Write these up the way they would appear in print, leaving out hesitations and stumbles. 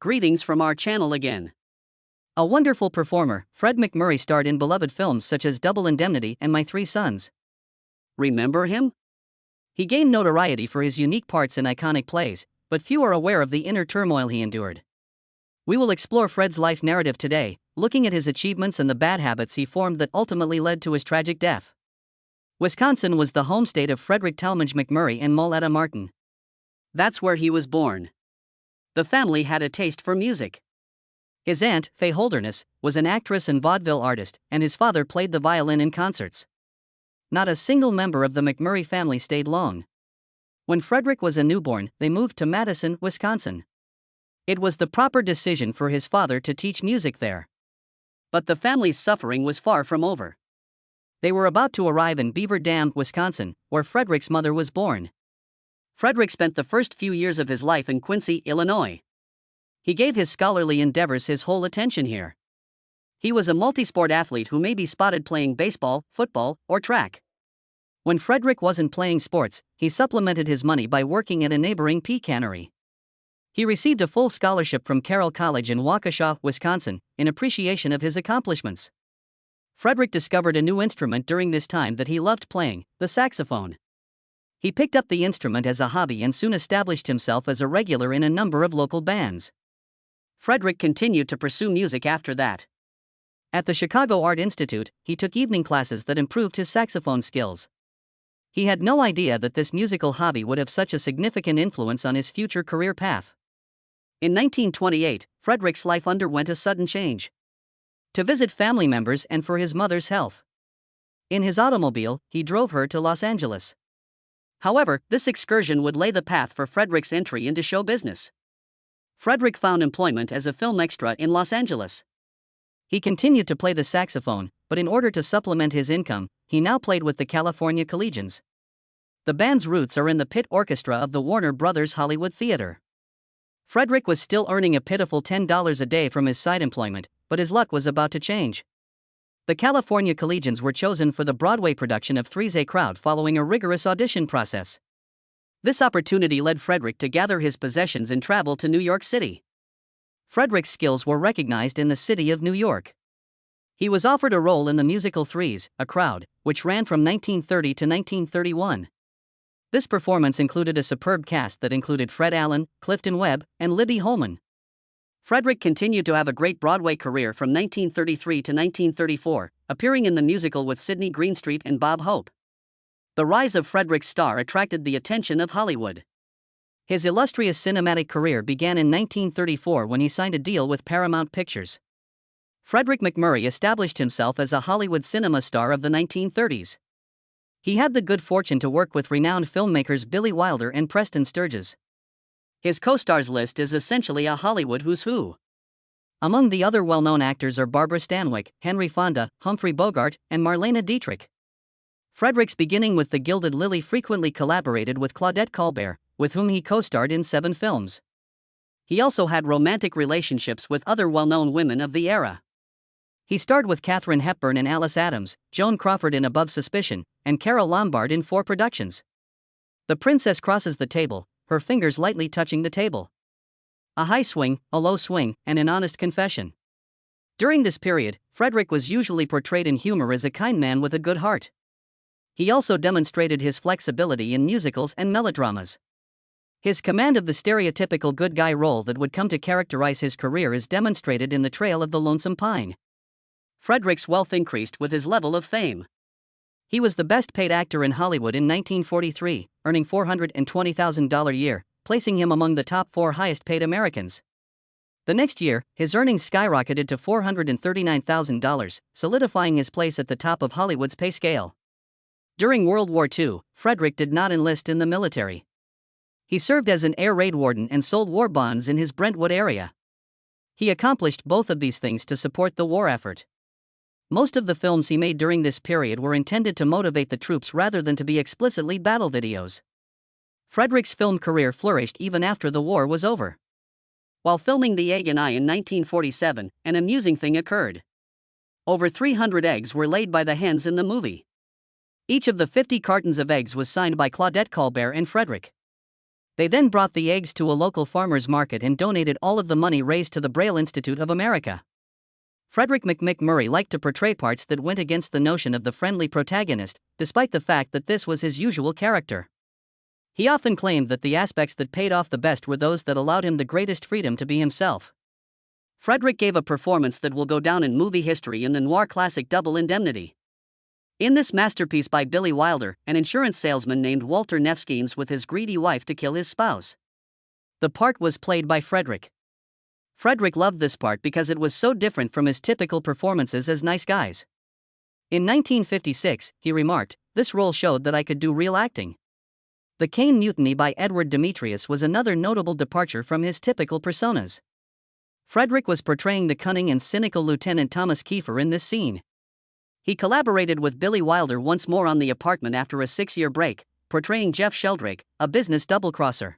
Greetings from our channel again. A wonderful performer, Fred MacMurray starred in beloved films such as Double Indemnity and My Three Sons. Remember him? He gained notoriety for his unique parts in iconic plays, but few are aware of the inner turmoil he endured. We will explore Fred's life narrative today, looking at his achievements and the bad habits he formed that ultimately led to his tragic death. Wisconsin was the home state of Frederick Talmadge MacMurray and Molletta Martin. That's where he was born. The family had a taste for music. His aunt, Fay Holderness, was an actress and vaudeville artist, and his father played the violin in concerts. Not a single member of the MacMurray family stayed long. When Frederick was a newborn, they moved to Madison, Wisconsin. It was the proper decision for his father to teach music there. But the family's suffering was far from over. They were about to arrive in Beaver Dam, Wisconsin, where Frederick's mother was born. Frederick spent the first few years of his life in Quincy, Illinois. He gave his scholarly endeavors his whole attention here. He was a multi-sport athlete who may be spotted playing baseball, football, or track. When Frederick wasn't playing sports, he supplemented his money by working at a neighboring pea cannery. He received a full scholarship from Carroll College in Waukesha, Wisconsin, in appreciation of his accomplishments. Frederick discovered a new instrument during this time that he loved playing, the saxophone. He picked up the instrument as a hobby and soon established himself as a regular in a number of local bands. Frederick continued to pursue music after that. At the Chicago Art Institute, he took evening classes that improved his saxophone skills. He had no idea that this musical hobby would have such a significant influence on his future career path. In 1928, Frederick's life underwent a sudden change. To visit family members and for his mother's health. In his automobile, he drove her to Los Angeles. However, this excursion would lay the path for Frederick's entry into show business. Frederick found employment as a film extra in Los Angeles. He continued to play the saxophone, but in order to supplement his income, he now played with the California Collegians. The band's roots are in the pit orchestra of the Warner Brothers Hollywood Theater. Frederick was still earning a pitiful $10 a day from his side employment, but his luck was about to change. The California Collegians were chosen for the Broadway production of Three's a Crowd following a rigorous audition process. This opportunity led Frederick to gather his possessions and travel to New York City. Frederick's skills were recognized in the city of New York. He was offered a role in the musical Three's a Crowd, which ran from 1930 to 1931. This performance included a superb cast that included Fred Allen, Clifton Webb, and Libby Holman. Frederick continued to have a great Broadway career from 1933 to 1934, appearing in the musical with Sidney Greenstreet and Bob Hope. The rise of Frederick's star attracted the attention of Hollywood. His illustrious cinematic career began in 1934 when he signed a deal with Paramount Pictures. Frederick MacMurray established himself as a Hollywood cinema star of the 1930s. He had the good fortune to work with renowned filmmakers Billy Wilder and Preston Sturges. His co-stars list is essentially a Hollywood who's who. Among the other well-known actors are Barbara Stanwyck, Henry Fonda, Humphrey Bogart, and Marlene Dietrich. Frederick's beginning with the Gilded Lily frequently collaborated with Claudette Colbert, with whom he co-starred in 7 films. He also had romantic relationships with other well-known women of the era. He starred with Katharine Hepburn and Alice Adams, Joan Crawford in Above Suspicion, and Carole Lombard in 4 productions. The princess crosses the table, her fingers lightly touching the table. A high swing, a low swing, and an honest confession. During this period, Frederick was usually portrayed in humor as a kind man with a good heart. He also demonstrated his flexibility in musicals and melodramas. His command of the stereotypical good guy role that would come to characterize his career is demonstrated in The Trail of the Lonesome Pine. Frederick's wealth increased with his level of fame. He was the best-paid actor in Hollywood in 1943, earning $420,000 a year, placing him among the top 4 highest-paid Americans. The next year, his earnings skyrocketed to $439,000, solidifying his place at the top of Hollywood's pay scale. During World War II, Frederick did not enlist in the military. He served as an air raid warden and sold war bonds in his Brentwood area. He accomplished both of these things to support the war effort. Most of the films he made during this period were intended to motivate the troops rather than to be explicitly battle videos. Frederick's film career flourished even after the war was over. While filming The Egg and I in 1947, an amusing thing occurred. Over 300 eggs were laid by the hens in the movie. Each of the 50 cartons of eggs was signed by Claudette Colbert and Frederick. They then brought the eggs to a local farmer's market and donated all of the money raised to the Braille Institute of America. Frederick MacMurray liked to portray parts that went against the notion of the friendly protagonist, despite the fact that this was his usual character. He often claimed that the aspects that paid off the best were those that allowed him the greatest freedom to be himself. Frederick gave a performance that will go down in movie history in the noir classic Double Indemnity. In this masterpiece by Billy Wilder, an insurance salesman named Walter Neff schemes with his greedy wife to kill his spouse. The part was played by Frederick. Frederick loved this part because it was so different from his typical performances as nice guys. In 1956, he remarked, "This role showed that I could do real acting." The Caine Mutiny by Edward Demetrius was another notable departure from his typical personas. Frederick was portraying the cunning and cynical Lieutenant Thomas Kiefer in this scene. He collaborated with Billy Wilder once more on The Apartment after a 6-year break, portraying Jeff Sheldrake, a business double-crosser.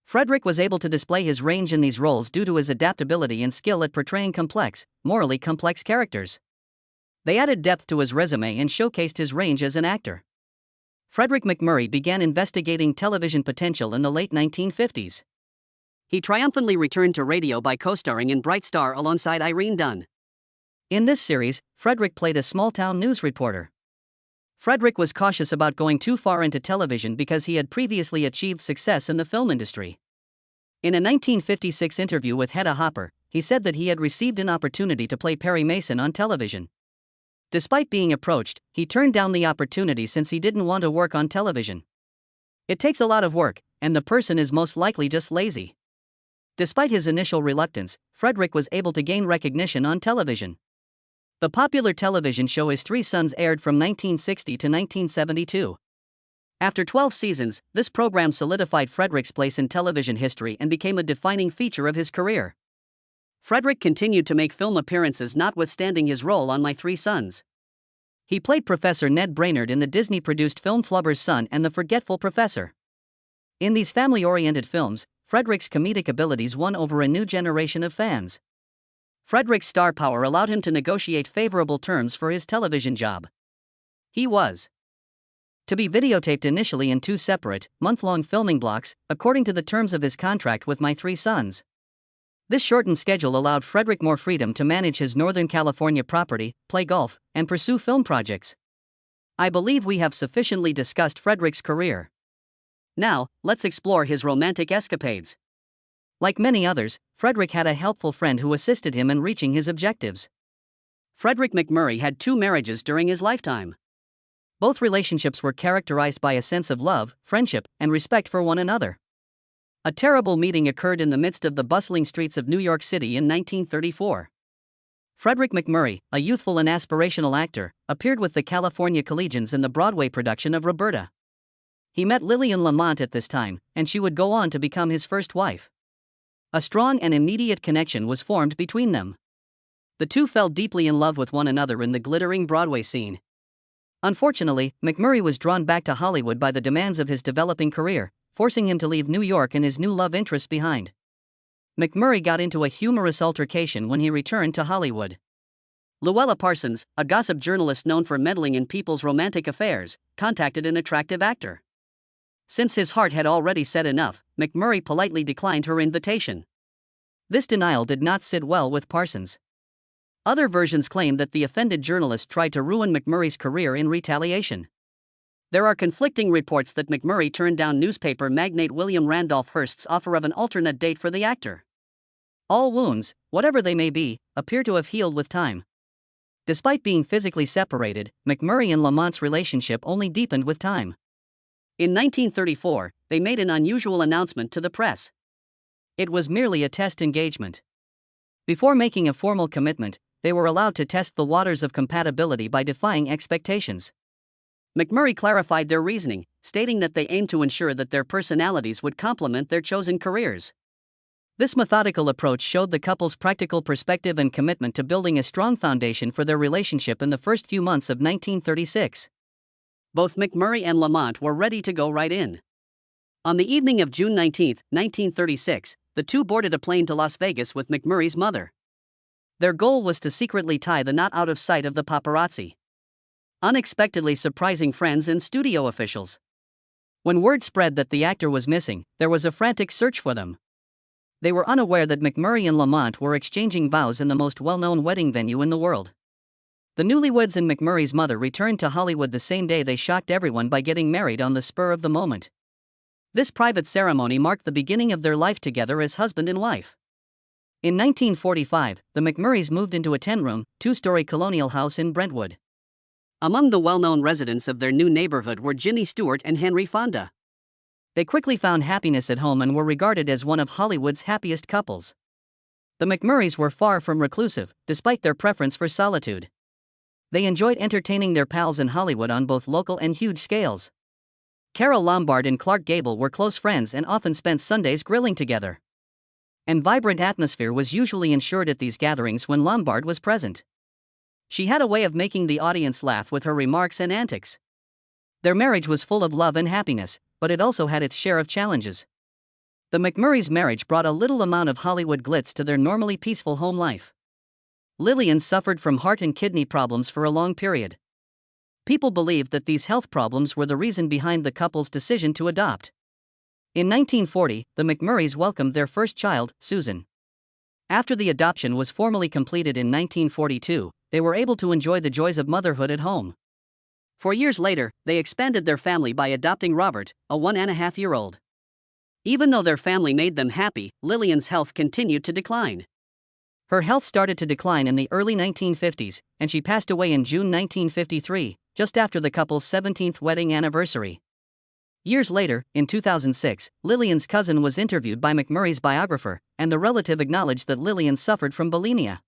Frederick was able to display his range in these roles due to his adaptability and skill at portraying complex, morally complex characters. They added depth to his resume and showcased his range as an actor. Frederick MacMurray began investigating television potential in the late 1950s. He triumphantly returned to radio by co-starring in Bright Star alongside Irene Dunne. In this series, Frederick played a small-town news reporter. Frederick was cautious about going too far into television because he had previously achieved success in the film industry. In a 1956 interview with Hedda Hopper, he said that he had received an opportunity to play Perry Mason on television. Despite being approached, he turned down the opportunity since he didn't want to work on television. It takes a lot of work, and the person is most likely just lazy. Despite his initial reluctance, Frederick was able to gain recognition on television. The popular television show His Three Sons aired from 1960 to 1972. After 12 seasons, this program solidified Frederick's place in television history and became a defining feature of his career. Frederick continued to make film appearances notwithstanding his role on My Three Sons. He played Professor Ned Brainerd in the Disney-produced film Flubber's Son and The Forgetful Professor. In these family-oriented films, Frederick's comedic abilities won over a new generation of fans. Frederick's star power allowed him to negotiate favorable terms for his television job. He was to be videotaped initially in 2 separate, month-long filming blocks, according to the terms of his contract with My Three Sons. This shortened schedule allowed Frederick more freedom to manage his Northern California property, play golf, and pursue film projects. I believe we have sufficiently discussed Frederick's career. Now, let's explore his romantic escapades. Like many others, Frederick had a helpful friend who assisted him in reaching his objectives. Frederick MacMurray had 2 marriages during his lifetime. Both relationships were characterized by a sense of love, friendship, and respect for one another. A terrible meeting occurred in the midst of the bustling streets of New York City in 1934. Frederick MacMurray, a youthful and aspirational actor, appeared with the California Collegians in the Broadway production of Roberta. He met Lillian Lamont at this time, and she would go on to become his first wife. A strong and immediate connection was formed between them. The two fell deeply in love with one another in the glittering Broadway scene. Unfortunately, MacMurray was drawn back to Hollywood by the demands of his developing career, forcing him to leave New York and his new love interest behind. MacMurray got into a humorous altercation when he returned to Hollywood. Luella Parsons, a gossip journalist known for meddling in people's romantic affairs, contacted an attractive actor. Since his heart had already said enough, MacMurray politely declined her invitation. This denial did not sit well with Parsons. Other versions claim that the offended journalist tried to ruin MacMurray's career in retaliation. There are conflicting reports that MacMurray turned down newspaper magnate William Randolph Hearst's offer of an alternate date for the actor. All wounds, whatever they may be, appear to have healed with time. Despite being physically separated, MacMurray and Lamont's relationship only deepened with time. In 1934, they made an unusual announcement to the press. It was merely a test engagement. Before making a formal commitment, they were allowed to test the waters of compatibility by defying expectations. MacMurray clarified their reasoning, stating that they aimed to ensure that their personalities would complement their chosen careers. This methodical approach showed the couple's practical perspective and commitment to building a strong foundation for their relationship in the first few months of 1936. Both MacMurray and Lamont were ready to go right in. On the evening of June 19, 1936, the two boarded a plane to Las Vegas with MacMurray's mother. Their goal was to secretly tie the knot out of sight of the paparazzi, unexpectedly surprising friends and studio officials. When word spread that the actor was missing, there was a frantic search for them. They were unaware that MacMurray and Lamont were exchanging vows in the most well-known wedding venue in the world. The newlyweds and MacMurray's mother returned to Hollywood the same day. They shocked everyone by getting married on the spur of the moment. This private ceremony marked the beginning of their life together as husband and wife. In 1945, the MacMurrays moved into a 10-room, 2-story colonial house in Brentwood. Among the well-known residents of their new neighborhood were Jimmy Stewart and Henry Fonda. They quickly found happiness at home and were regarded as one of Hollywood's happiest couples. The MacMurrays were far from reclusive, despite their preference for solitude. They enjoyed entertaining their pals in Hollywood on both local and huge scales. Carole Lombard and Clark Gable were close friends and often spent Sundays grilling together. An vibrant atmosphere was usually ensured at these gatherings when Lombard was present. She had a way of making the audience laugh with her remarks and antics. Their marriage was full of love and happiness, but it also had its share of challenges. The MacMurrays' marriage brought a little amount of Hollywood glitz to their normally peaceful home life. Lillian suffered from heart and kidney problems for a long period. People believed that these health problems were the reason behind the couple's decision to adopt. In 1940, the MacMurrays welcomed their first child, Susan. After the adoption was formally completed in 1942, they were able to enjoy the joys of motherhood at home. 4 years later, they expanded their family by adopting Robert, a 1.5-year-old. Even though their family made them happy, Lillian's health continued to decline. Her health started to decline in the early 1950s, and she passed away in June 1953, just after the couple's 17th wedding anniversary. Years later, in 2006, Lillian's cousin was interviewed by MacMurray's biographer, and the relative acknowledged that Lillian suffered from bulimia.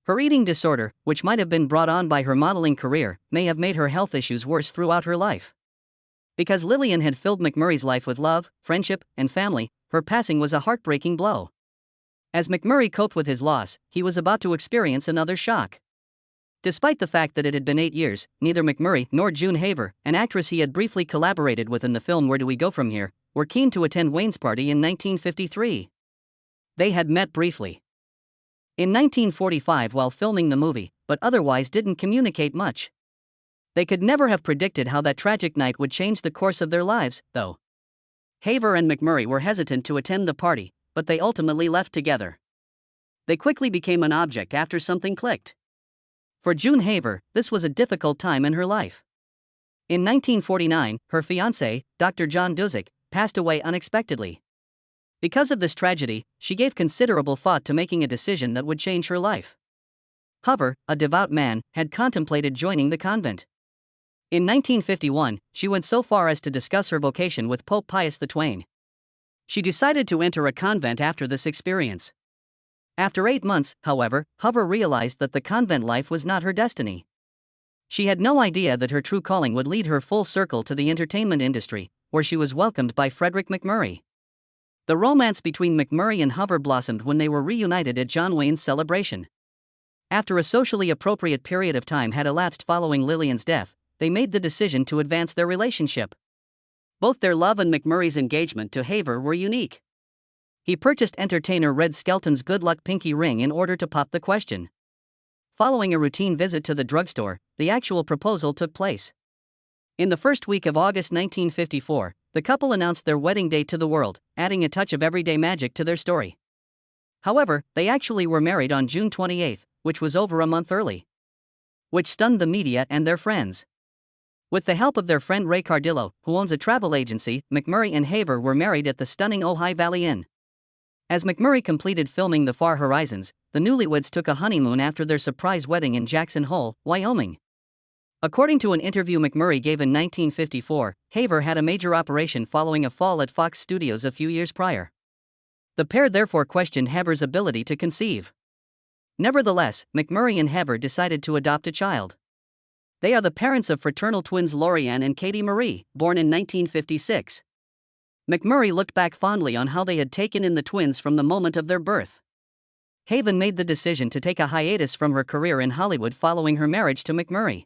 Her eating disorder, which might have been brought on by her modeling career, may have made her health issues worse throughout her life. Because Lillian had filled MacMurray's life with love, friendship, and family, her passing was a heartbreaking blow. As MacMurray coped with his loss, he was about to experience another shock. Despite the fact that it had been 8 years, neither MacMurray nor June Haver, an actress he had briefly collaborated with in the film Where Do We Go From Here, were keen to attend Wayne's party in 1953. They had met briefly in 1945 while filming the movie, but otherwise didn't communicate much. They could never have predicted how that tragic night would change the course of their lives, though. Haver and MacMurray were hesitant to attend the party, but they ultimately left together. They quickly became an object after something clicked. For June Haver, this was a difficult time in her life. In 1949, her fiancé, Dr. John Duzek, passed away unexpectedly. Because of this tragedy, she gave considerable thought to making a decision that would change her life. Haver, a devout man, had contemplated joining the convent. In 1951, she went so far as to discuss her vocation with Pope Pius XII. She decided to enter a convent after this experience. After 8 months, however, Haver realized that the convent life was not her destiny. She had no idea that her true calling would lead her full circle to the entertainment industry, where she was welcomed by Frederick MacMurray. The romance between MacMurray and Haver blossomed when they were reunited at John Wayne's celebration. After a socially appropriate period of time had elapsed following Lillian's death, they made the decision to advance their relationship. Both their love and MacMurray's engagement to Haver were unique. He purchased entertainer Red Skelton's Good Luck pinky ring in order to pop the question. Following a routine visit to the drugstore, the actual proposal took place. In the first week of August 1954, the couple announced their wedding date to the world, adding a touch of everyday magic to their story. However, they actually were married on June 28, which was over a month early, which stunned the media and their friends. With the help of their friend Ray Cardillo, who owns a travel agency, MacMurray and Haver were married at the stunning Ojai Valley Inn. As MacMurray completed filming The Far Horizons, the newlyweds took a honeymoon after their surprise wedding in Jackson Hole, Wyoming. According to an interview MacMurray gave in 1954, Haver had a major operation following a fall at Fox Studios a few years prior. The pair therefore questioned Haver's ability to conceive. Nevertheless, MacMurray and Haver decided to adopt a child. They are the parents of fraternal twins Lorianne and Katie Marie, born in 1956. MacMurray looked back fondly on how they had taken in the twins from the moment of their birth. Haven made the decision to take a hiatus from her career in Hollywood following her marriage to MacMurray.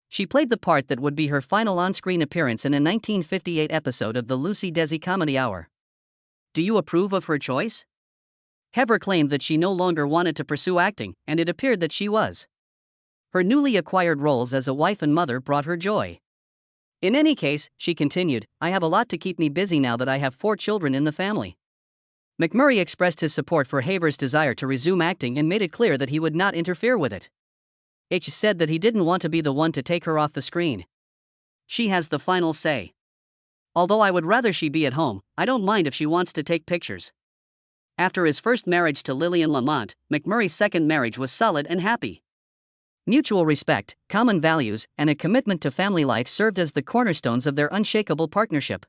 She played the part that would be her final on-screen appearance in a 1958 episode of the Lucy Desi Comedy Hour. Do you approve of her choice? Haver claimed that she no longer wanted to pursue acting, and it appeared that she was. Her newly acquired roles as a wife and mother brought her joy. In any case, she continued, I have a lot to keep me busy now that I have 4 children in the family. MacMurray expressed his support for Haver's desire to resume acting and made it clear that he would not interfere with it. H said that he didn't want to be the one to take her off the screen. She has the final say. Although I would rather she be at home, I don't mind if she wants to take pictures. After his first marriage to Lillian Lamont, MacMurray's second marriage was solid and happy. Mutual respect, common values, and a commitment to family life served as the cornerstones of their unshakable partnership.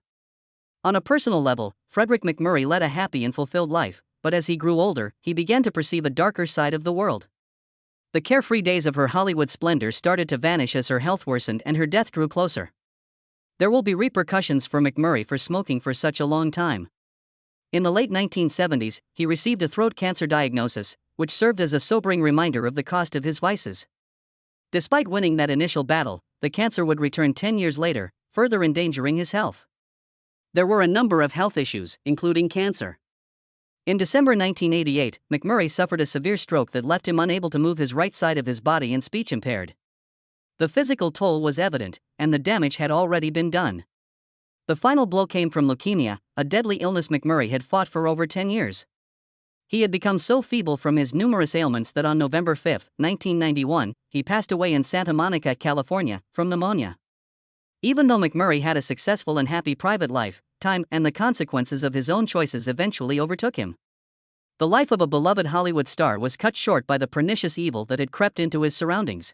On a personal level, Frederick MacMurray led a happy and fulfilled life, but as he grew older, he began to perceive a darker side of the world. The carefree days of her Hollywood splendor started to vanish as her health worsened and her death drew closer. There will be repercussions for MacMurray for smoking for such a long time. In the late 1970s, he received a throat cancer diagnosis, which served as a sobering reminder of the cost of his vices. Despite winning that initial battle, the cancer would return 10 years later, further endangering his health. There were a number of health issues, including cancer. In December 1988, MacMurray suffered a severe stroke that left him unable to move his right side of his body and speech impaired. The physical toll was evident, and the damage had already been done. The final blow came from leukemia, a deadly illness MacMurray had fought for over 10 years. He had become so feeble from his numerous ailments that on November 5, 1991, he passed away in Santa Monica, California, from pneumonia. Even though MacMurray had a successful and happy private life, time and the consequences of his own choices eventually overtook him. The life of a beloved Hollywood star was cut short by the pernicious evil that had crept into his surroundings.